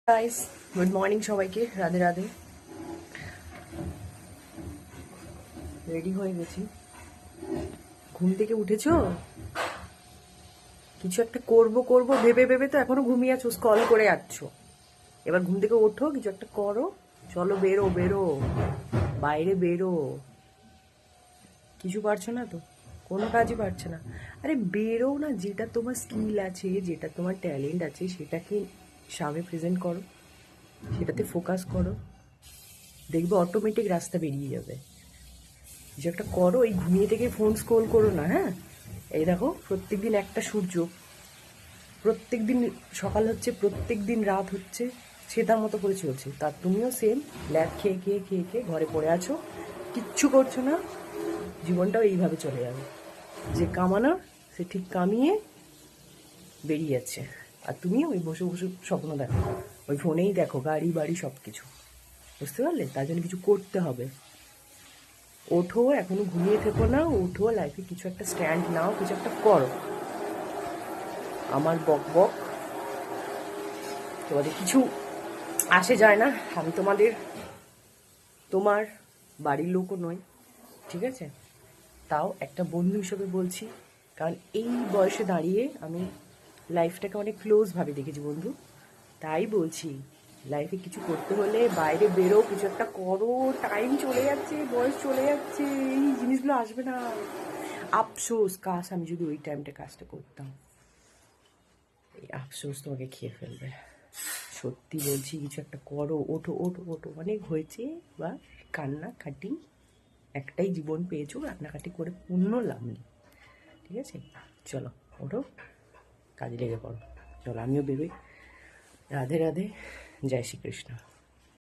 Guys, good morning সবাইকে। Radhe Radhe. Ready হয়ে গেছি। ঘুম থেকে উঠেছো? কিছু একটা করব করব ভেবে ভেবে তো এখনো ঘুমিয়ে আছো, স্ক্রল করে যাচ্ছ। এবার ঘুম থেকে ওঠো, কিছু একটা করো। চলো, বেরো বেরো, বাইরে বেরো। কিছু পারছো না তো, কোনো কাজই পারছে না। আরে বেরো না, যেটা তোমার স্কিল আছে, যেটা তোমার ট্যালেন্ট আছে, সেটাকে সামনে প্রেজেন্ট করো, সেটাতে ফোকাস করো। দেখবে অটোমেটিক রাস্তা বেরিয়ে যাবে। কিছু একটা করো, এই ঘুমিয়ে থেকে ফোন স্ক্রোল করো না। হ্যাঁ, এই দেখো, প্রত্যেকদিন একটা সূর্য, প্রত্যেকদিন সকাল হচ্ছে, প্রত্যেকদিন রাত হচ্ছে, সে তার মতো করে চলছে। তার তুমিও সেম, ল্যাদ খেয়ে খেয়ে খেয়ে খেয়ে ঘরে পড়ে আছো, কিচ্ছু করছো না। জীবনটাও এইভাবে চলে যাবে। যে কামানোর, সে ঠিক কামিয়ে বেরিয়ে যাচ্ছে, আর তুমিও ওই বসে বসে স্বপ্ন দেখো, ওই ফোনেই দেখো গাড়ি বাড়ি সব কিছু। বুঝতে পারলে? তার জন্য কিছু করতে হবে। ওঠো, এখনো ঘুমিয়ে থেকো না, ওঠো, লাইফে কিছু একটা স্ট্যান্ড নাও, কিছু একটা করো। আমার বক বক তোমাদের কিছু আসে যায় না। আমি তোমার বাড়ির লোকও নই, ঠিক আছে? তাও একটা বন্ধু হিসেবে বলছি, কারণ এই বয়সে দাঁড়িয়ে আমি লাইফটাকে অনেক ক্লোজভাবে দেখেছি বন্ধু। তাই বলছি, লাইফে কিছু করতে হলে বাইরে বেরো, কিছু একটা করো। টাইম চলে যাচ্ছে, বয়স চলে যাচ্ছে, এই জিনিসগুলো আসবে না। আফসোস, কাশ আমি যদি ওই টাইমটা কাজটা করতাম। এই আফসোস তোমাকে খেয়ে ফেলবে। সত্যি বলছি, কিছু একটা করো, ওঠো ওঠো ওঠো, অনেক হয়েছে। বা কান্নাকাটি, একটাই জীবন পেয়েছো, কান্নাকাটি করে পূর্ণ লাভ নেই, ঠিক আছে? চলো, ওঠো, কাজে লেগে পড়ো। চলো, আমিও বেরোই। রাধে রাধে, জয় শ্রীকৃষ্ণ।